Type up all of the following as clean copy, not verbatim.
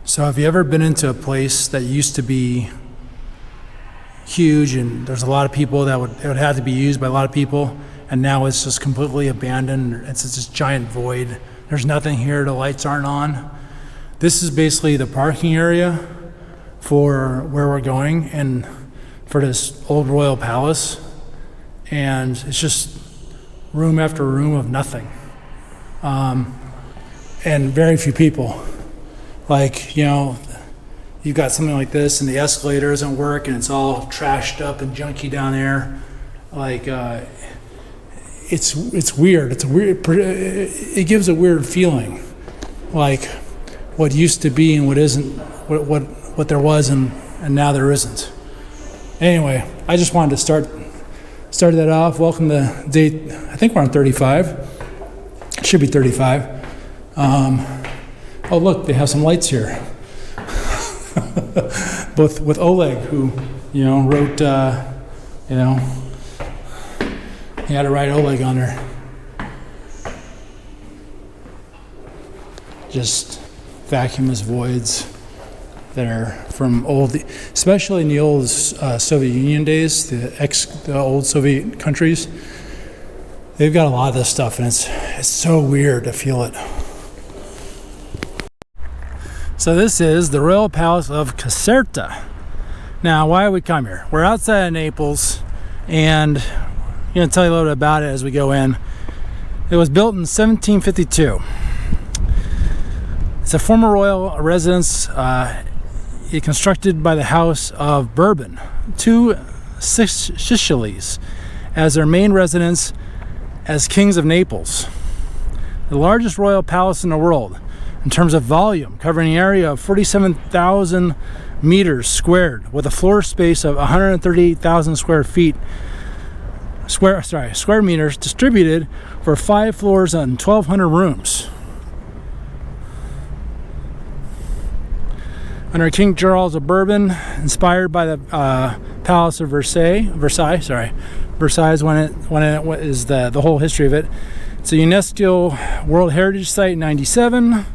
So have you ever been into a place that used to be huge and there's a lot of people it would have to be used by a lot of people, and now it's just completely abandoned? It's just this giant void. There's nothing here, the lights aren't on. This is basically the parking area for where we're going and for this old Royal Palace, and it's just room after room of nothing, and very few people. Like, you've got something like this and the escalator doesn't work and it's all trashed up and junky down there. Like, it's weird. It gives a weird feeling, like what used to be and what isn't, what there was and now there isn't. Anyway, I just wanted to start that off. Welcome to day, I think we're on 35. It should be 35. Oh, look, they have some lights here. Both with Oleg, who, wrote, he had to write Oleg on there. Just vacuumless voids that are from especially in the old Soviet Union days, the old Soviet countries. They've got a lot of this stuff, and it's so weird to feel it. So this is the Royal Palace of Caserta. Now, why we come here? We're outside of Naples, and I'm going to tell you a little bit about it as we go in. It was built in 1752. It's a former royal residence. It constructed by the House of Bourbon to Sicilies as their main residence as kings of Naples. The largest royal palace in the world in terms of volume, covering an area of 47,000 meters squared with a floor space of 138,000 square meters distributed for 5 floors and 1,200 rooms. Under King Charles of Bourbon, inspired by the Palace of Versailles when it is the whole history of it. It's a UNESCO World Heritage Site in 97.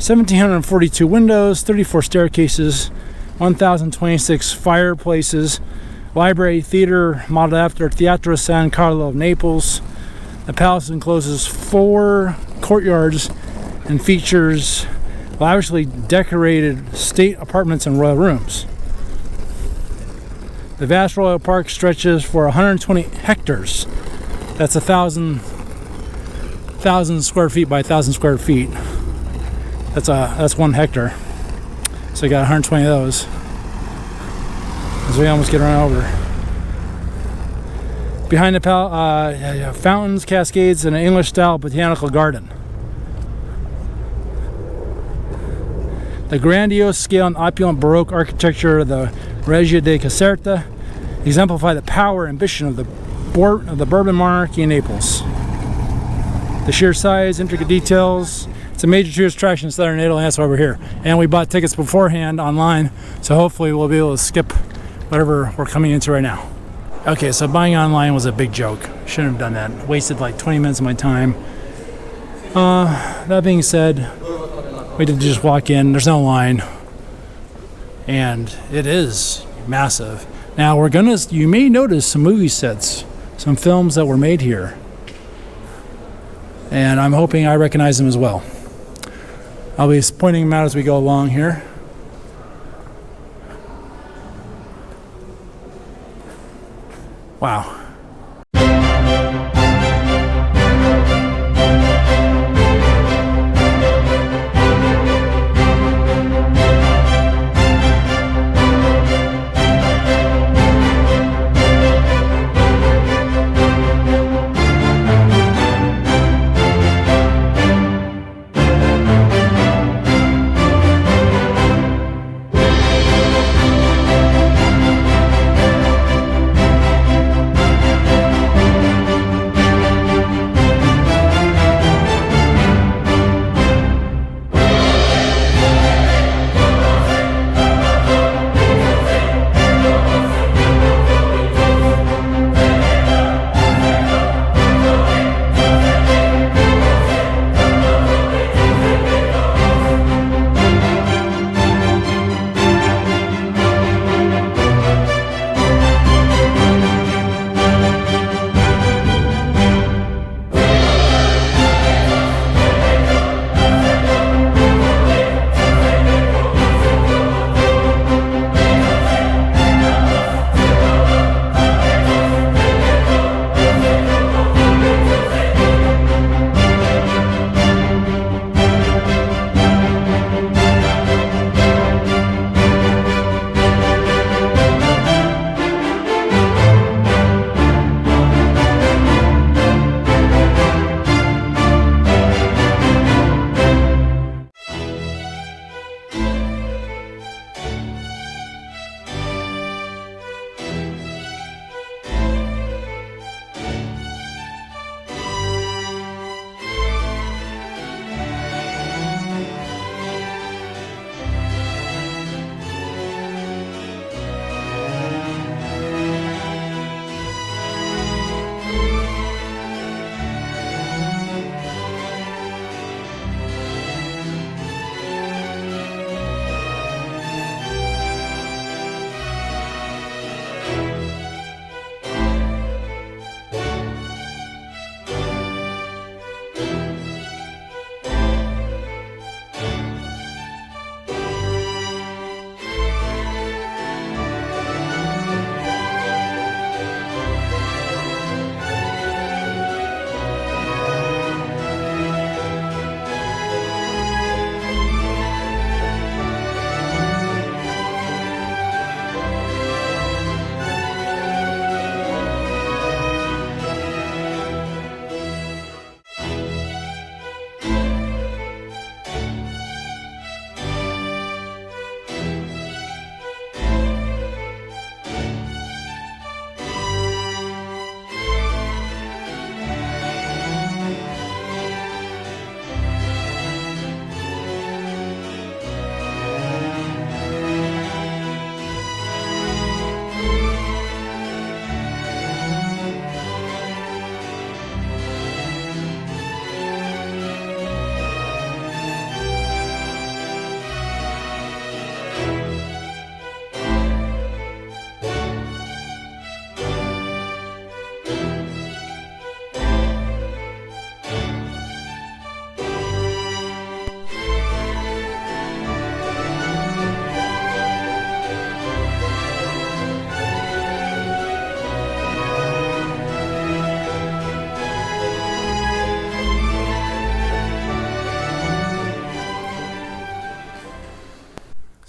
1,742 windows, 34 staircases, 1,026 fireplaces, library, theater modeled after Teatro San Carlo of Naples. The palace encloses 4 courtyards and features lavishly decorated state apartments and royal rooms. The vast royal park stretches for 120 hectares. That's 1,000 square feet by 1,000 square feet. That's 1 hectare. So you got 120 of those. As we almost get run over. Behind the palace, fountains, cascades, and an English-style botanical garden. The grandiose scale and opulent Baroque architecture of the Reggia di Caserta exemplify the power and ambition of the Bourbon monarchy in Naples. The sheer size, intricate details. It's a major tourist attraction in southern Italy, and that's why we're here. And we bought tickets beforehand online, so hopefully we'll be able to skip whatever we're coming into right now. Okay, so buying online was a big joke. Shouldn't have done that. Wasted like 20 minutes of my time. That being said, we did just walk in. There's no line, and it is massive. Now you may notice some movie sets, some films that were made here, and I'm hoping I recognize them as well. I'll be pointing them out as we go along here. Wow.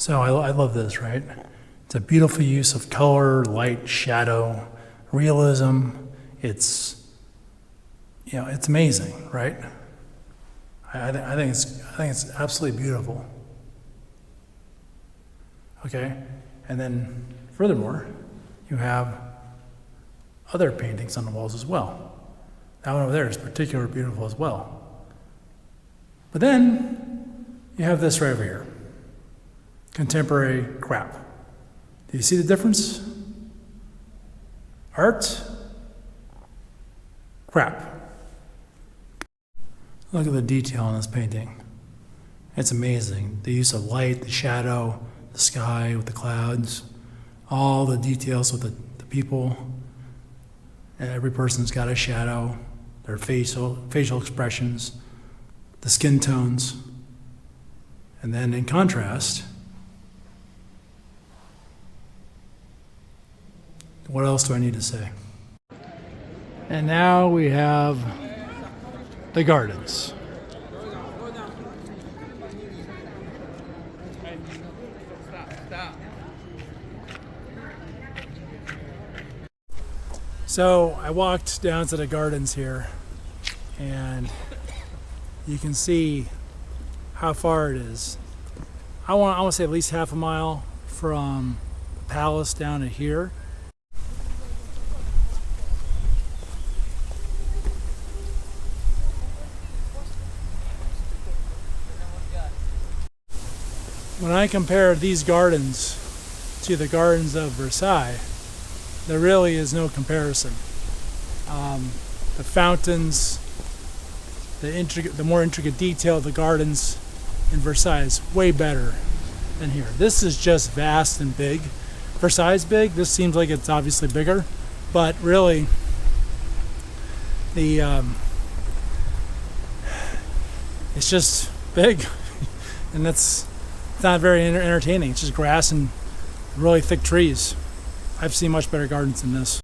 So I love this, right? It's a beautiful use of color, light, shadow, realism. It's, it's amazing, right? I think it's absolutely beautiful. Okay, and then furthermore, you have other paintings on the walls as well. That one over there is particularly beautiful as well. But then you have this right over here, contemporary crap. Do you see the difference? Art, crap. Look at the detail in this painting. It's amazing. The use of light, the shadow, the sky with the clouds, all the details with the people. And every person's got a shadow, their facial expressions, the skin tones. And then in contrast, what else do I need to say? And now we have the gardens. So I walked down to the gardens here, and you can see how far it is. I want to say at least half a mile from the palace down to here. When I compare these gardens to the gardens of Versailles, there really is no comparison. The fountains, the more intricate detail of the gardens in Versailles is way better than here. This is just vast and big. Versailles is big. This seems like it's obviously bigger, but really, it's just big, and it's not very entertaining. It's just grass and really thick trees. I've seen much better gardens than this.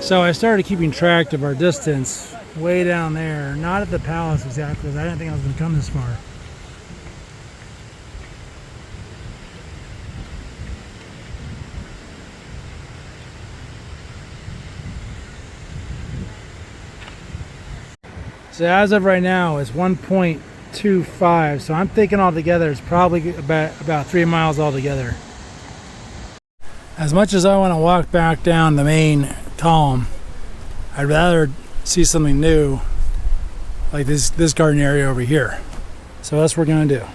So I started keeping track of our distance way down there, not at the palace exactly, because I didn't think I was going to come this far. So as of right now, it's 1.25. So I'm thinking altogether it's probably about 3 miles altogether. As much as I want to walk back down the main column, I'd rather see something new, like this garden area over here. So that's what we're gonna do.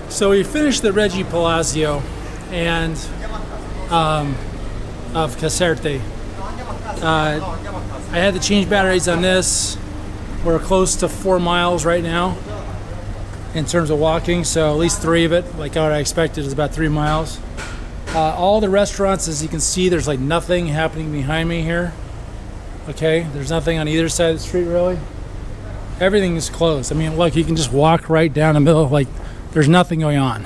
So we finished the Reggie Palacio and of Caserta. I had to change batteries on this. We're close to 4 miles right now in terms of walking, so at least 3 of it, like what I expected, is about 3 miles. All the restaurants, as you can see, there's like nothing happening behind me here. Okay, there's nothing on either side of the street really. Everything is closed. I mean, look, you can just walk right down the middle, like there's nothing going on.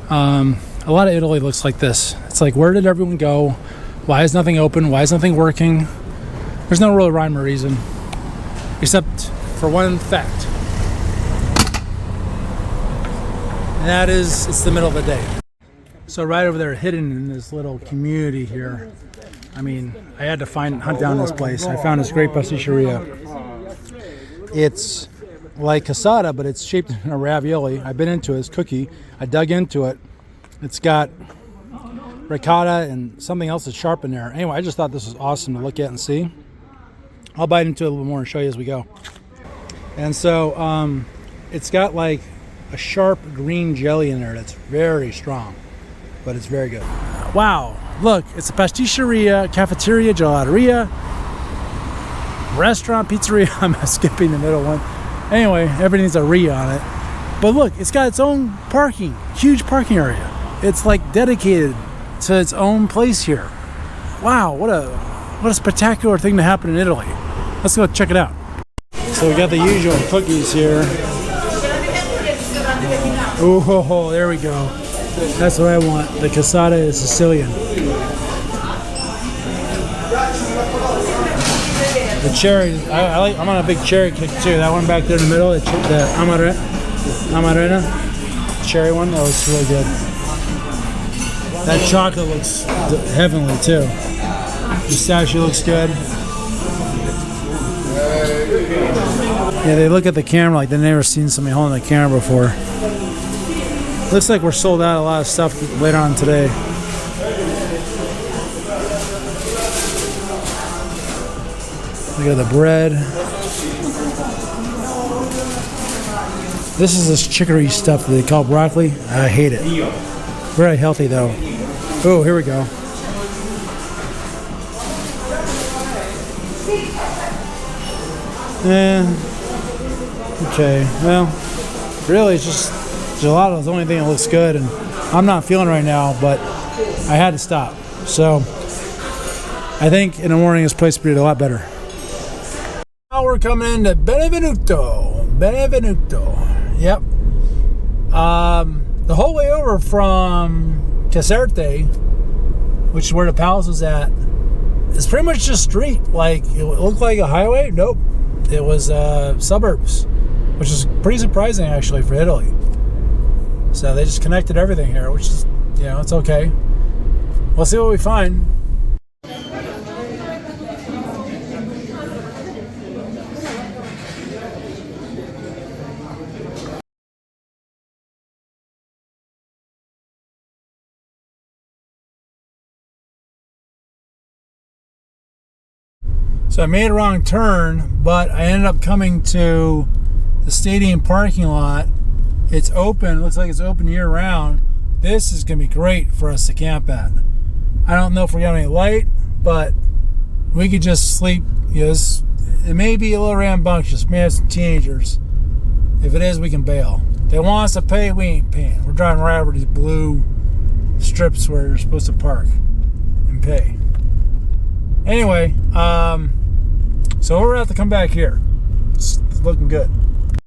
A lot of Italy looks like this. It's like, where did everyone go? Why is nothing open? Why is nothing working? There's no real rhyme or reason, except for one fact. And that is, it's the middle of the day. So right over there, hidden in this little community here, I mean, I had to hunt down this place. I found this great pasticceria. It's like cassata, but it's shaped in a ravioli. I've been into it. It's cookie. I dug into it. It's got ricotta and something else that's sharp in there. Anyway, I just thought this was awesome to look at and see. I'll bite into it a little more and show you as we go. And so it's got like a sharp green jelly in there that's very strong, but it's very good. Wow, look, it's a pasticceria, cafeteria, gelateria, restaurant, pizzeria. I'm skipping the middle one. Anyway, everything's a ria on it. But look, it's got its own parking, huge parking area. It's like dedicated to its own place here. Wow, what a spectacular thing to happen in Italy. Let's go check it out. So we got the usual cookies here. Oh, there we go. That's what I want. The cassata is Sicilian. The cherry, I'm on a big cherry kick too. That one back there in the middle, the Amarena cherry one, that was really good. That chocolate looks heavenly too. Pistachio looks good. Yeah, they look at the camera like they've never seen somebody holding the camera before. Looks like we're sold out of a lot of stuff later on today. We got the bread. This is this chicory stuff that they call broccoli. I hate it. Very healthy though. Oh, here we go. Okay, well, really it's just gelato is the only thing that looks good, and I'm not feeling right now, but I had to stop. So I think in the morning this place will be a lot better. Now we're coming into Benevento. Yep. The whole way over from Caserta, which is where the palace was at, is pretty much just street. Like, it looked like a highway. Nope. It was suburbs, which is pretty surprising, actually, for Italy. So they just connected everything here, which is, it's okay. We'll see what we find. So I made a wrong turn, but I ended up coming to the stadium parking lot. It's open. It looks like it's open year round. This is going to be great for us to camp at. I don't know if we got any light, but we could just sleep. It may be a little rambunctious. May have some teenagers. If it is, we can bail. They want us to pay, we ain't paying. We're driving right over these blue strips where you're supposed to park and pay. Anyway, so we're going to have to come back here. It's looking good.